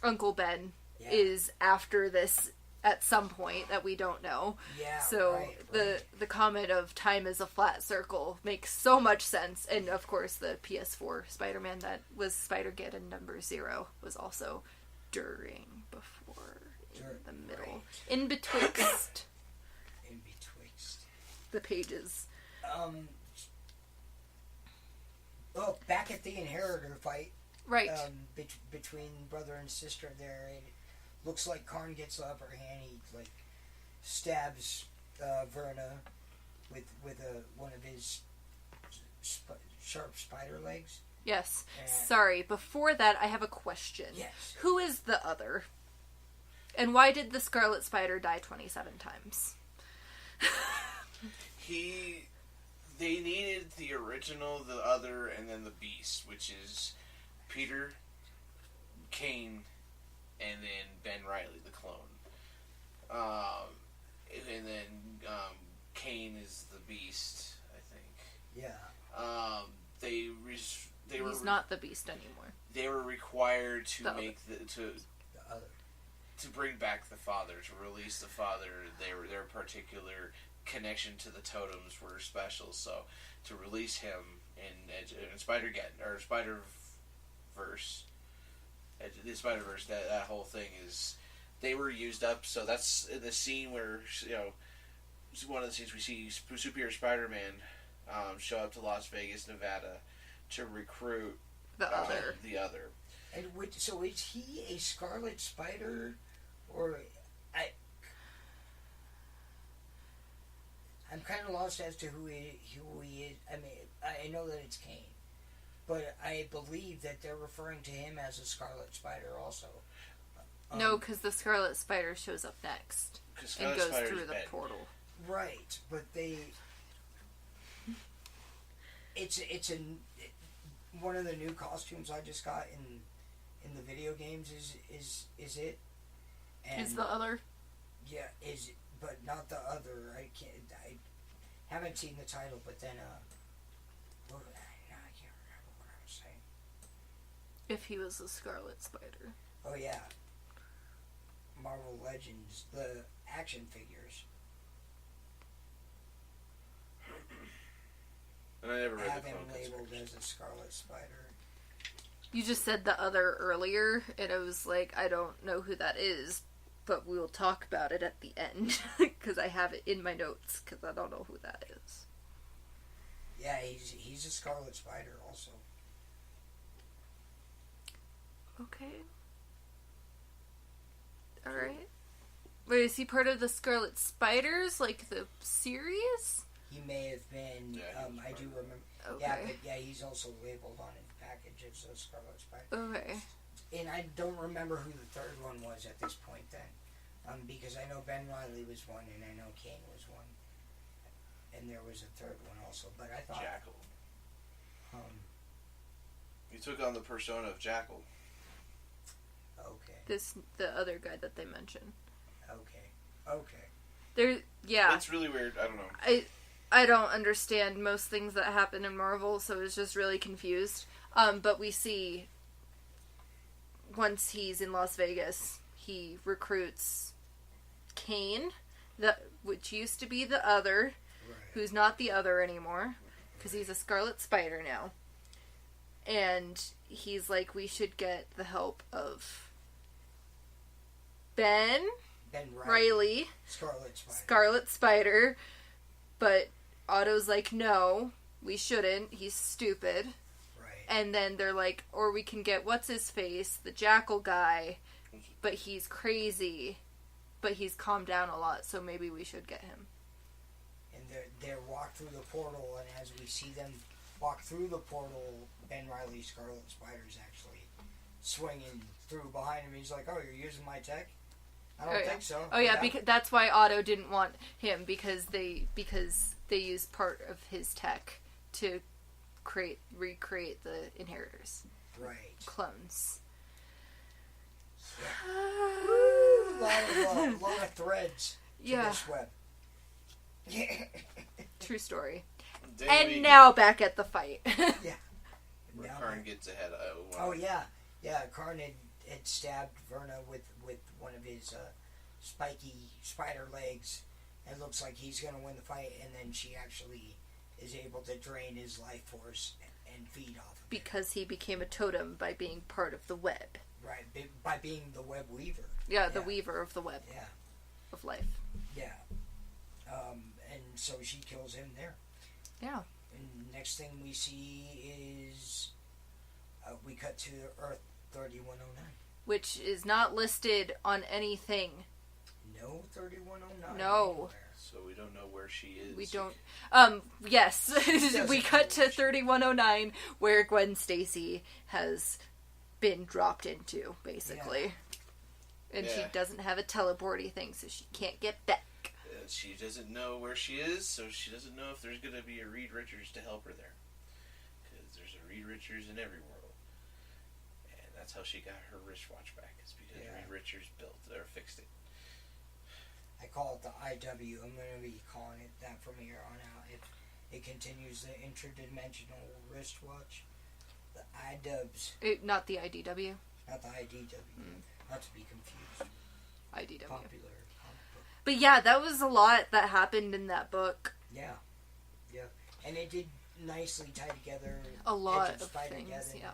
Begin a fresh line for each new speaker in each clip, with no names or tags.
Uncle Ben is after this at some point that we don't know.
Yeah,
so
right.
The comment of time is a flat circle makes so much sense. And of course the PS4 Spider-Man that was Spider-Geddon number 0 was also during, before, in the middle.
Right.
In betwixt.
In betwixt.
The pages.
Back at the Inheritor fight.
Right.
Between brother and sister there, it looks like Karn gets the upper hand. He stabs Verna with one of his sharp spider legs.
Yes. Sorry, before that I have a question.
Yes.
Who is the other? And why did the Scarlet Spider die 27 times?
They needed the original, the other, and then the Beast, which is Peter, Kane, and then Ben Reilly, the clone. And then Kane is the Beast, I think.
Yeah.
He's not the Beast anymore.
They were required to to bring back the father, to release the father. Their particular connection to the totems were special, so to release him in Spider-Geddon or Spider-Verse, the Spider-Verse, that whole thing is they were used up. So that's in the scene where one of the scenes we see Superior Spider-Man show up to Las Vegas, Nevada, to recruit
the other.
And so is he a Scarlet Spider, or I'm kind of lost as to who he is. I mean, I know that it's Kane, but I believe that they're referring to him as a Scarlet Spider also.
No, because the Scarlet Spider shows up next and goes through the portal.
Right, but it's one of the new costumes I just got in the video games is it. And
is the other?
Yeah, but not the other. I haven't seen the title, but then I can't remember what I was saying.
If he was a Scarlet Spider.
Oh yeah, Marvel Legends, the action figures.
And I never read
have
the
him
comics.
labeled as a Scarlet Spider.
You just said the other earlier, and I was like, I don't know who that is, but we'll talk about it at the end, because I have it in my notes, because I don't know who that is.
Yeah, he's a Scarlet Spider also.
Okay. Alright. Wait, is he part of the Scarlet Spiders, like the series?
He may have been.
Yeah,
I do remember.
Okay.
Yeah, but he's also labeled on his package as a Scarlet Spider.
Okay.
And I don't remember who the third one was at this point then. Because I know Ben Reilly was one, and I know Kane was one. And there was a third one also, but I thought...
Jackal. He took on the persona of Jackal.
Okay.
The other guy that they mentioned.
Okay.
Yeah.
It's really weird. I don't know.
I don't understand most things that happen in Marvel, so I was just really confused. But we see, once he's in Las Vegas, he recruits Kane, which used to be the other, who's not the other anymore, because he's a Scarlet Spider now. And he's like, we should get the help of Ben Reilly, Scarlet Spider, but Otto's like, no, we shouldn't, he's stupid.
Right.
And then they're like, or we can get what's-his-face, the Jackal guy, but he's crazy, but he's calmed down a lot, so maybe we should get him.
And they're walked through the portal, and as we see them walk through the portal, Ben Reilly's Scarlet Spider's actually swinging through behind him. He's like, oh, you're using my tech? I don't think so.
Oh yeah, because that's why Otto didn't want him, because they used part of his tech to recreate the Inheritors.
Right.
Clones.
Yeah. A lot of threads to this web.
True story.
And
now back at the fight.
Yeah.
Where Karn gets ahead.
Oh yeah. Yeah, Karn had stabbed Verna with one of his spiky spider legs. It looks like he's going to win the fight, and then she actually is able to drain his life force and feed off of it.
Because he became a totem by being part of the web.
Right, by being the web weaver.
Yeah, the weaver of the web.
Yeah.
Of life.
Yeah. And so she kills him there.
Yeah.
And next thing we see is we cut to Earth 3109.
Which is not listed on anything.
No 3109.
No.
Anywhere.
So we don't know where she is.
We don't. Yes. We cut to 3109, where Gwen Stacy has been dropped into, basically. Yeah. And she doesn't have a teleporty thing, so she can't get back.
She doesn't know where she is, so she doesn't know if there's going to be a Reed Richards to help her there. Because there's a Reed Richards in every world. And that's how she got her wristwatch back. It's because Reed Richards fixed it.
I call it the IW. I'm going to be calling it that from here on out. It continues the interdimensional wristwatch. The IDWs.
Not the IDW.
Not the IDW. Not to be confused.
IDW.
Popular comic book.
But yeah, that was a lot that happened in that book.
Yeah. Yeah. And it did nicely tie together
a lot of
Spider-Geddon.
things, yeah.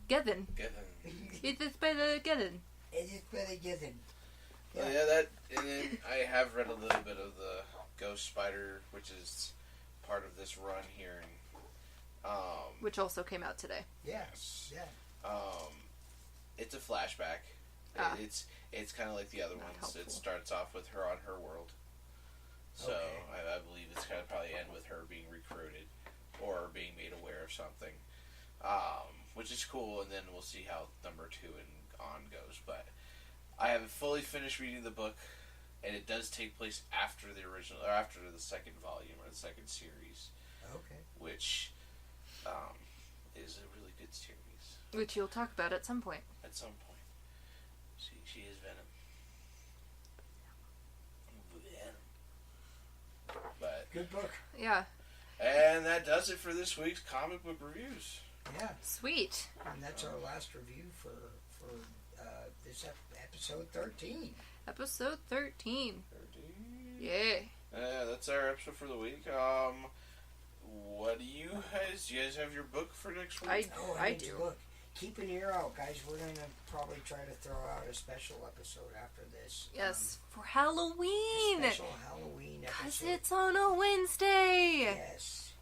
Geddon?
It's the Spider-Geddon.
It is Spider-Geddon.
Yeah. Oh, yeah, that, and then I have read a little bit of the Ghost Spider, which is part of this run here. And,
which also came out today.
Yes. Yeah.
It's a flashback. It's kind of like the other ones.
Helpful.
It starts off with her on her world. So I believe it's going to probably end with her being recruited or being made aware of something, which is cool. And then we'll see how number 2 and on goes. But I haven't fully finished reading the book, and it does take place after the original, or after the second volume or the second series.
Okay. Which
is a really good series.
Which you'll talk about at some point.
At some point. She is Venom. But
good book.
Yeah.
And that does it for this week's comic book reviews.
Yeah.
Sweet.
And that's our last review for this episode 13.
Episode 13.
13.
Yeah.
That's our episode for the week. What do you guys? Do you guys have your book for next week?
I do.
Look, keep an ear out, guys. We're going to probably try to throw out a special episode after this.
Yes, for Halloween.
A special Halloween episode.
Because it's on a Wednesday.
Yes.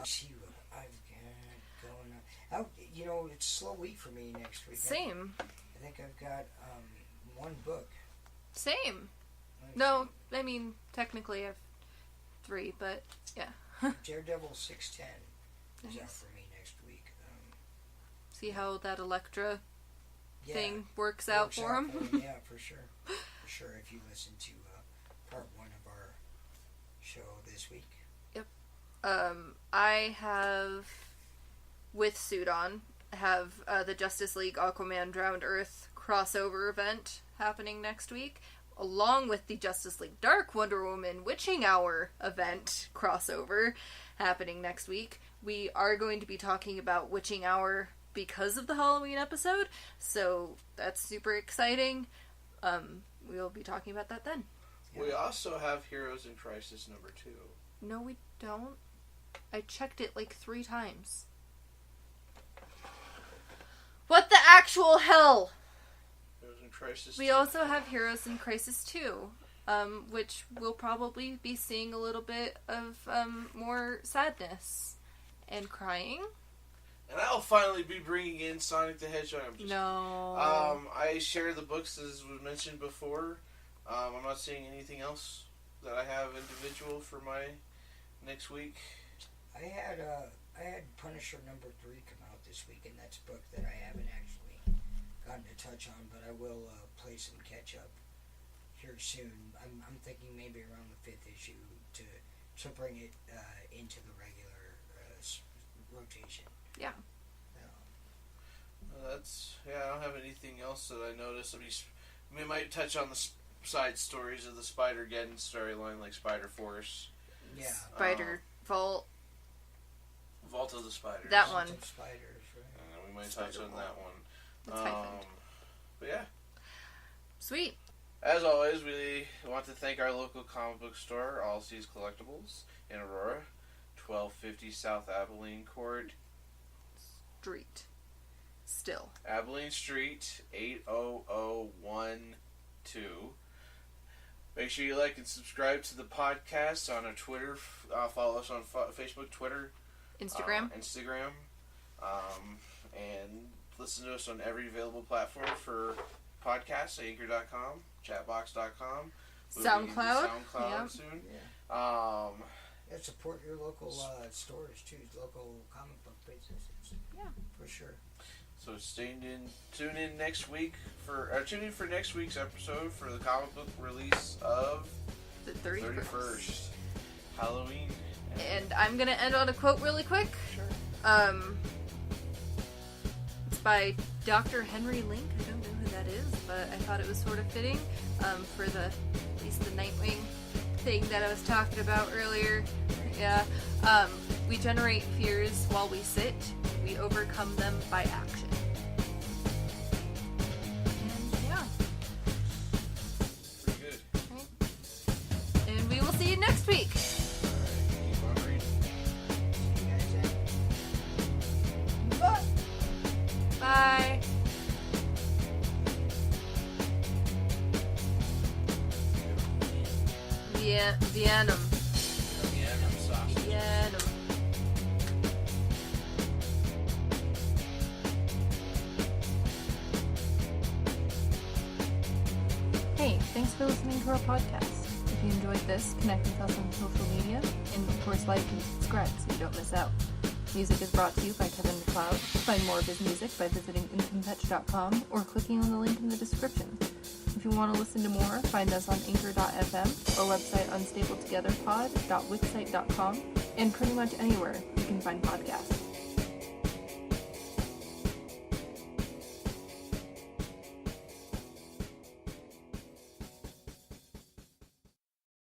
See what I've got going on. You know, it's a slow week for me next week.
Same.
I think I've got one book.
Same. No, I mean, technically I have 3, but yeah.
Daredevil 610 is out
Nice.
for me next week.
See how that Elektra thing works out for him?
Yeah, for sure. For sure, if you listen to part 1 of our show this week.
Yep. I have, with Suit On, the Justice League Aquaman Drowned Earth crossover event happening next week, along with the Justice League Dark Wonder Woman Witching Hour event crossover happening next week. We are going to be talking about Witching Hour because of the Halloween episode, so that's super exciting. We'll be talking about that then.
We also have Heroes in Crisis number 2.
No, we don't. I checked it like 3 times. What the actual hell?
Heroes in Crisis
We
2.
also have Heroes in Crisis 2, which we'll probably be seeing a little bit of more sadness and crying.
And I'll finally be bringing in Sonic the Hedgehog. I share the books as was mentioned before. I'm not seeing anything else that I have individual for my next week.
I had Punisher number 3 come out this week, and that's a book that I haven't actually gotten to touch on, but I will play some catch up here soon. I'm thinking maybe around the 5th issue to bring it into the regular rotation.
Yeah.
I don't have anything else that I noticed. We might touch on the side stories of the Spider-Geddon storyline, like Spider Force.
Yeah.
Spider Vault.
Vault of the Spiders.
That one.
Spiders, right?
We might
Spider
touch on
Vault.
that one.
It's hyphened.
But yeah.
Sweet.
As always, we want to thank our local comic book store, All Seas Collectibles, in Aurora, 1250 South Abilene Court.
Street. Still.
Abilene Street, 80012. Make sure you like and subscribe to the podcast on our Twitter. Follow us on Facebook, Twitter,
Instagram.
And listen to us on every available platform for podcasts, Anchor.com, Chatbox.com,
SoundCloud.
SoundCloud soon.
Yeah. And support your local stores too, local comic book businesses.
Yeah,
for sure.
So tune in next week tune in for next week's episode for the comic book release of
the 31st.
Halloween.
And I'm gonna end on a quote really quick.
Sure.
It's by Dr. Henry Link. I don't know who that is, but I thought it was sort of fitting for at least the Nightwing thing that I was talking about earlier. Yeah. We generate fears while we sit. We overcome them by action. And yeah.
Pretty good.
Right. And we will see you next week.
Keep on reading.
See you guys then.
Bye. Bye. Vietnam.
Sausage.
Vietnam. Hey, thanks for listening to our podcast. If you enjoyed this, connect with us on social media, and of course like and subscribe so you don't miss out. Music is brought to you by Kevin MacLeod. Find more of his music by visiting incompetch.com or clicking on the link in the description. If you want to listen to more, find us on anchor.fm, our website unstabletogetherpod.wixsite.com, and pretty much anywhere you can find podcasts.